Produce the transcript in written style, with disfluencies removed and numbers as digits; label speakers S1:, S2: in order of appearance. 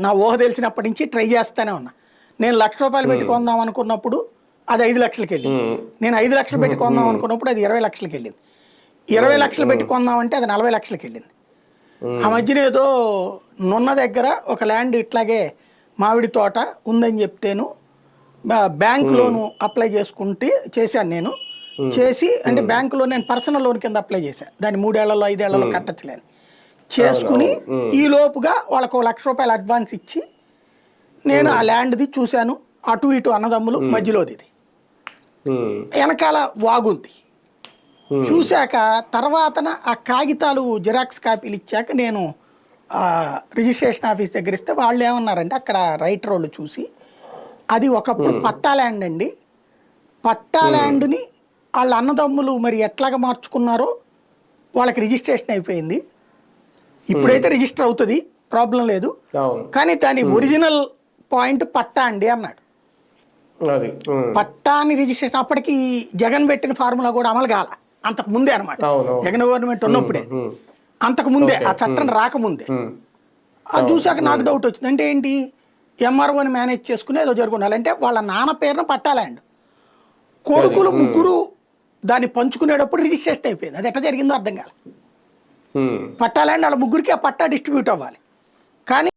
S1: నా ఊహ తెలిసినప్పటి నుంచి ట్రై చేస్తానే ఉన్నా. నేను ₹1,00,000 పెట్టి కొందాం అనుకున్నప్పుడు అది 5 లక్షలకి వెళ్ళింది. నేను 5 లక్షలు పెట్టి కొందాం అనుకున్నప్పుడు అది 20 లక్షలకి వెళ్ళింది. 20 లక్షలు పెట్టి కొందామంటే అది 40 లక్షలకి వెళ్ళింది. ఆ మధ్యన ఏదో నున్న దగ్గర ఒక ల్యాండ్ ఇట్లాగే మామిడి తోట ఉందని చెప్తేను బ్యాంక్ లోను అప్లై చేశాను నేను. చేసి అంటే బ్యాంకులో నేను పర్సనల్ లోన్ కింద అప్లై చేశాను. దాన్ని 3 ఏళ్లలో 5 ఏళ్లలో కట్టచ్చలేని చేసుకుని ఈ లోపుగా వాళ్ళకు ₹1,00,000 అడ్వాన్స్ ఇచ్చి నేను ఆ ల్యాండ్ది చూశాను. అటు ఇటు అన్నదమ్ములు మధ్యలోది ఇది వెనకాల వాగుంది. చూశాక తర్వాతన ఆ కాగితాలు జిరాక్స్ కాపీలు ఇచ్చాక నేను రిజిస్ట్రేషన్ ఆఫీస్ దగ్గర ఇస్తే వాళ్ళు ఏమన్నారంటే అక్కడ రైటర్ వాళ్ళు చూసి అది ఒకప్పుడు పట్టా ల్యాండ్ అండి, పట్టా ల్యాండ్ని వాళ్ళ అన్నదమ్ములు మరి ఎట్లాగా మార్చుకున్నారో వాళ్ళకి రిజిస్ట్రేషన్ అయిపోయింది, ఇప్పుడైతే రిజిస్టర్ అవుతుంది ప్రాబ్లం లేదు, కానీ దాని ఒరిజినల్ పాయింట్ పట్టా అండి అన్నాడు. పట్టాని రిజిస్ట్రేషన్ అప్పటికి జగన్ పెట్టిన ఫార్ములా కూడా అమలు కాల, అంతకు ముందే అనమాట. జగన్ గవర్నమెంట్ ఉన్నప్పుడే, అంతకు ముందే, ఆ చట్టం రాకముందే. అది చూసాక నాకు డౌట్ వచ్చింది. అంటే ఏంటి, ఎంఆర్ఓని మేనేజ్ చేసుకుని ఏదో జరుగుండాలి. అంటే వాళ్ళ నాన్న పేరున పట్టా ల్యాండ్, కొడుకులు ముగ్గురు దాన్ని పంచుకునేటప్పుడు రిజిస్ట్రేషన్ అయిపోయింది. అది ఎట్లా జరిగిందో అర్థం కాల. పట్టా ల్యాండ్ వాళ్ళ ముగ్గురికి ఆ పట్టా డిస్ట్రిబ్యూట్ అవ్వాలి, కానీ